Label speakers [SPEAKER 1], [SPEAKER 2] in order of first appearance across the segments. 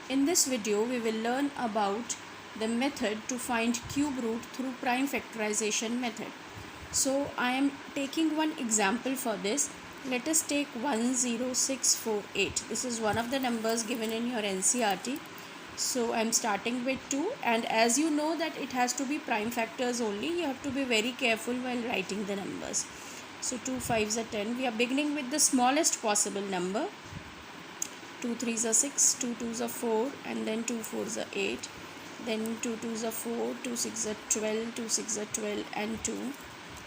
[SPEAKER 1] In this video, we will learn about the method to find cube root through prime factorization method. So, I am taking one example for this. Let us take 10648. This is one of the numbers given in your NCERT. So, I am starting with 2, and as you know that it has to be prime factors only, you have to be very careful while writing the numbers. So, 2 5s are 10. We are beginning with the smallest possible number. 2 3s are 6, 2 2s are 4, and then 2 4s are 8, then 2 2s are 4, 2 6 are 12, 2 6 are 12, and 2.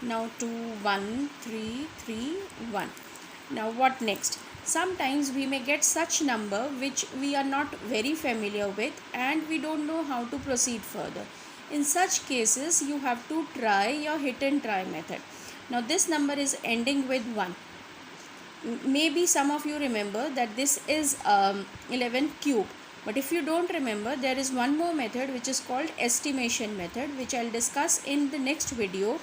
[SPEAKER 1] Now 2 1 3 3 1. Now what next? Sometimes we may get such number which we are not very familiar with and we don't know how to proceed further. In such cases, you have to try your hit and try method. Now this number is ending with 1. Maybe some of you remember that this is 11 cube, but if you don't remember, there is one more method which is called estimation method, which I'll discuss in the next video,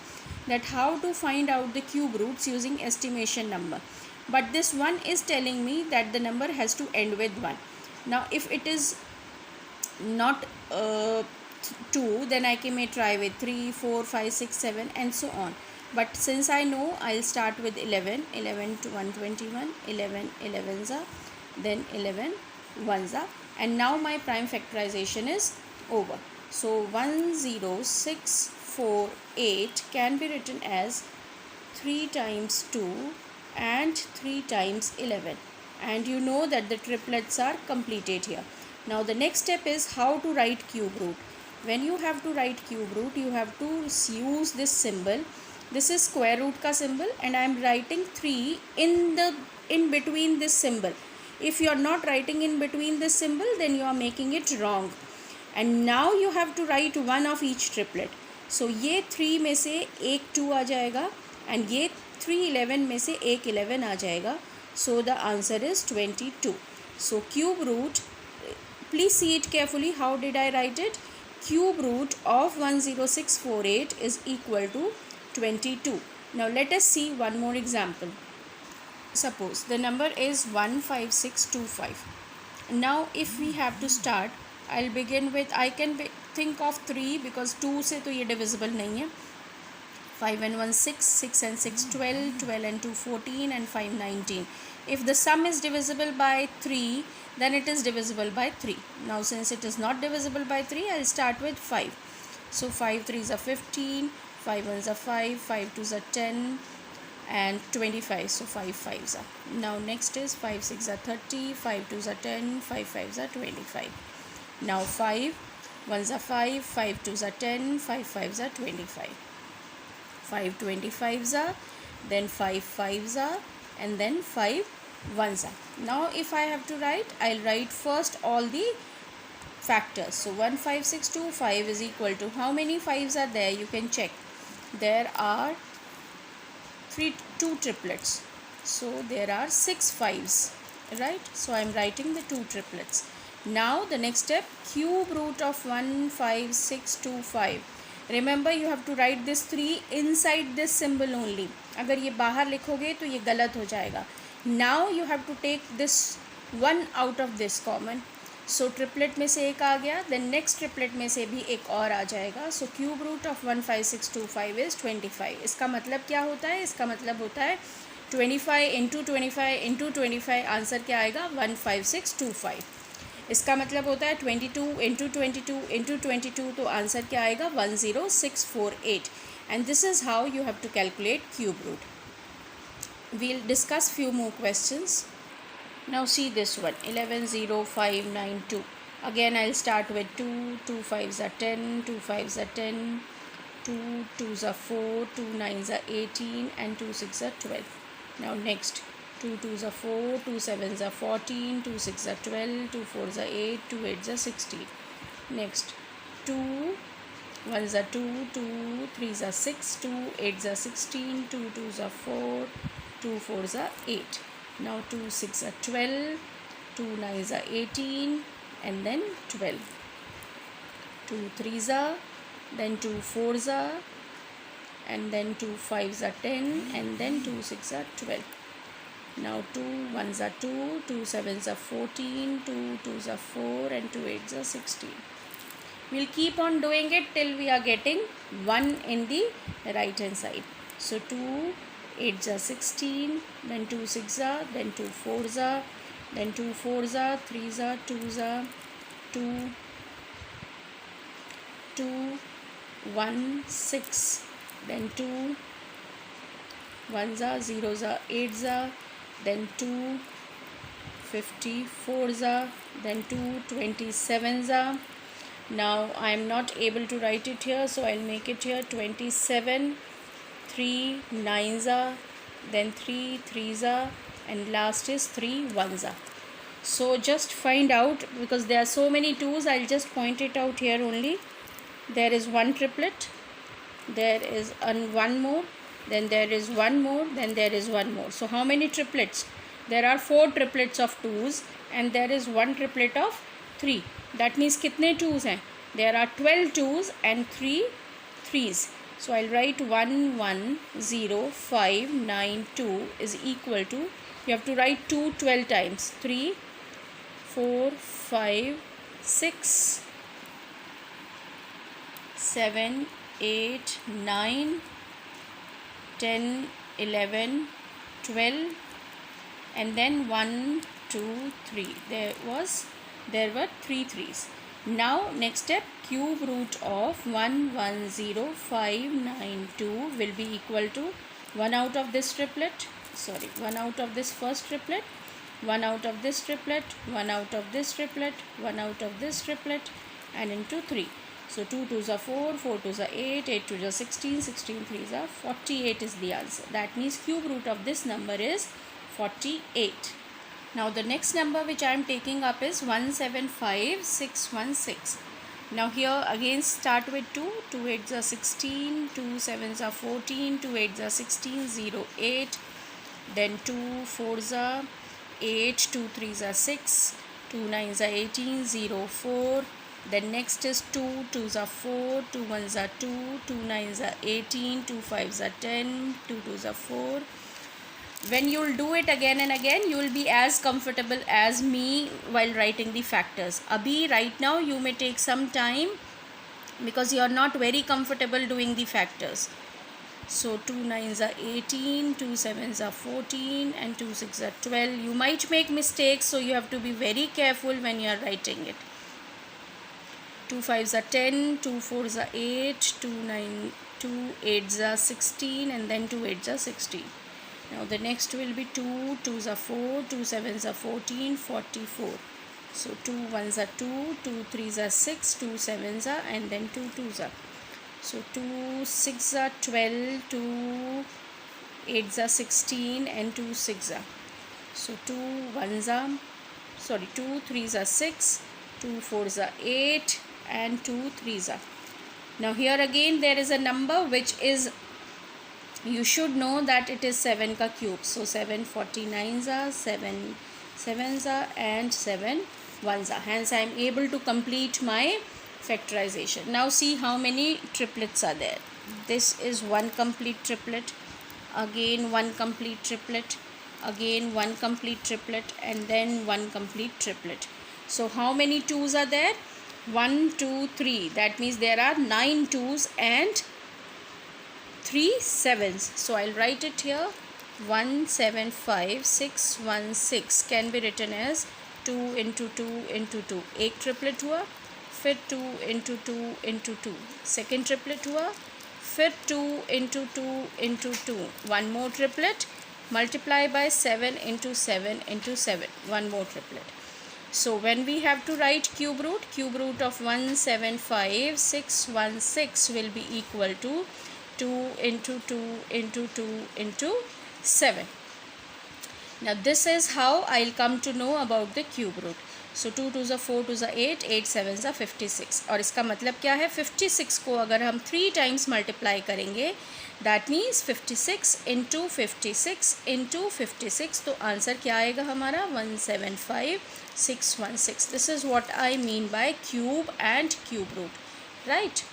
[SPEAKER 1] that how to find out the cube roots using estimation number. But this one is telling me that the number has to end with 1. Now if it is not 2, then I may try with 3 4 5 6 7 and so on. But since I know, I'll start with 11 to 121, 11 11s are, then 11 1s are, and now my prime factorization is over. So 10648 can be written as 3 times 2 and 3 times 11, and you know that the triplets are completed here. Now the next step is how to write cube root. When you have to write cube root, you have to use this symbol. This is square root ka symbol, and I am writing 3 in between this symbol. If you are not writing in between this symbol, then you are making it wrong. And now you have to write one of each triplet. So ये 3 में से एक 2 आ जाएगा, and ये 3 11 में से एक 11 आ जाएगा. So the answer is 22. So cube root, please see it carefully. How did I write it? Cube root of 10648 is equal to 22. Now let us see one more example. Suppose the number is 15625. Now if we have to start, I'll begin with, I can think of 3 because 2 से तो ये divisible नहीं है. 5 and 1 6, 6 and 6 12, 12 and 2 14, and 5 19. If the sum is divisible by 3, then it is divisible by 3. Now since it is not divisible by 3, I'll start with 5. So 5 3s are 15, 5 1s are 5, 5 2s are 10, and 25. So 5 5s are. Now next is 5 6 are 30, 5 2s are 10, 5 5s are 25. Now 5 1s are 5, 5 2s are 10, 5 5s are 25. 5 25s are, then 5 5s are, and then 5 1s are. Now if I have to write, I'll write first all the factors. So 15625 is equal to, how many 5s are there? You can check. There are 2 triplets. So there are 6 5s, right? So I am writing the 2 triplets. Now the next step, cube root of 15625. Remember, you have to write this 3 inside this symbol only. अगर ये बाहर लिखोगे तो ये गलत हो जाएगा. Now you have to take this 1 out of this common. So triplet में से एक आ गया, then next triplet में से भी एक और आ जाएगा. So cube root of 15625 is 25. इसका मतलब क्या होता है? इसका मतलब होता है 25 into 25 into 25. आंसर क्या आएगा? 15625. इसका मतलब होता है 22 into 22 into 22. तो आंसर क्या आएगा? 10648. And this is how you have to calculate cube root. We'll discuss few more questions. Now see this one, 110592. Again I'll start with 2, 2 5s are 10, 2 5s are 10, 2 2s are 4, 2 9s are 18, and 2 6 are 12. Now next, 2 2s are 4, 2 7s are 14, 2 6 are 12, 2 4s are 8, 2 8s are 16. Next, 2 1s are 2, 2 3s are 6, 2 8s are 16, 2 2s are 4, 2 4s are 8. Now 2 6 are 12, 2 9s are 18, and then 12. 2 3s are, then 2 4s are, and then 2 5s are 10, and then 2 6 are 12. Now 2 1s are 2, 2 7s are 14, 2 2s are 4, and 2 8s are 16. We'll keep on doing it till we are getting 1 in the right hand side. So 2 8s are 16, then 2 6s are, then 2 4s are, then 2 4s are, 3s are, 2s are, 2 2 1 6, then 2 1s are, 0s are, 8s are, then 2 54s are, then 2 27s are. Now I am not able to write it here, so I'll make it here 27, 3 9s are, then 3 3s are, and last is 3 1s are. So just find out, because there are so many 2s, I'll just point it out here only. There is one triplet, there is one more, then there is one more, then there is one more. So how many triplets? There are 4 triplets of 2s and there is one triplet of 3. That means कितने 2s हैं? There are 12 2s and 3 3s. So I'll write 1 1 0 5 9 2 is equal to, you have to write 2 12 times, 3 4 5 6 7 8 9 10 11 12, and then 1 2 3. There were 3 3s. Now next step, cube root of 1 1 0 5 9 2 will be equal to 1 out of this triplet, 1 out of this first triplet, 1 out of this triplet, 1 out of this triplet, 1 out of this triplet, and into 3. So 2 2s are 4, 4 2s are 8, 8 2s are 16, 16 3s are 48 is the answer. That means cube root of this number is 48. Now the next number which I am taking up is 175616. Now here again start with 2, 2 8s are 16, 2 7s are 14, 2 8s are 16, 0 8, then 2 4s are 8, 2 3s are 6, 2 9s are 18, 0 4. Then next is 2 2s are 4, 2 1s are 2, 2 9s are 18, 2 5s are 10, 2 2s are 4. When you will do it again and again, you will be as comfortable as me while writing the factors. Abhi right now you may take some time because you are not very comfortable doing the factors. So 2 9s are 18, 2 7s are 14, and 2 6s are 12. You might make mistakes, so you have to be very careful when you are writing it. 2 5s are 10, 2 4s are 8, 2 8s are 16, and then 2 8s are 16. Now the next will be 2 2s are 4, 2 7s are 14, 44. So 2 1s are 2, 2 3s are 6, 2 7s are, and then 2 2s are. So 2 6 are 12, 2 8s are 16, and 2 6 are. So 2 3s are 6, 2 4s are 8, and 2 3s are. Now here again there is a number which is, you should know that it is 7 ka cube. So 7 49s are, 7 7s are, and 7 1s are. Hence I am able to complete my factorization. Now see how many triplets are there. This is one complete triplet, again one complete triplet, again one complete triplet, and then one complete triplet. So how many 2s are there? 1 2 3. That means there are 9 2s and 3 7s. So I'll write it here. 175616 can be written as 2 into 2 into 2. एक triplet हुआ, फिर 2 into 2 into 2. Second triplet हुआ, फिर 2 into 2 into 2. One more triplet, multiply by 7 into 7 into 7. One more triplet. So when we have to write cube root of 175616 will be equal to 2 into 2 into 2 into 7. Now this is how I'll come to know about the cube root. So 2 2s are 4, 2s are 8, 8 7s are 56. और इसका मतलब क्या है? 56 को अगर हम 3 times multiply करेंगे, that means 56 into 56 into 56, तो आंसर क्या आएगा हमारा? 175616. This is what I mean by cube and cube root, right?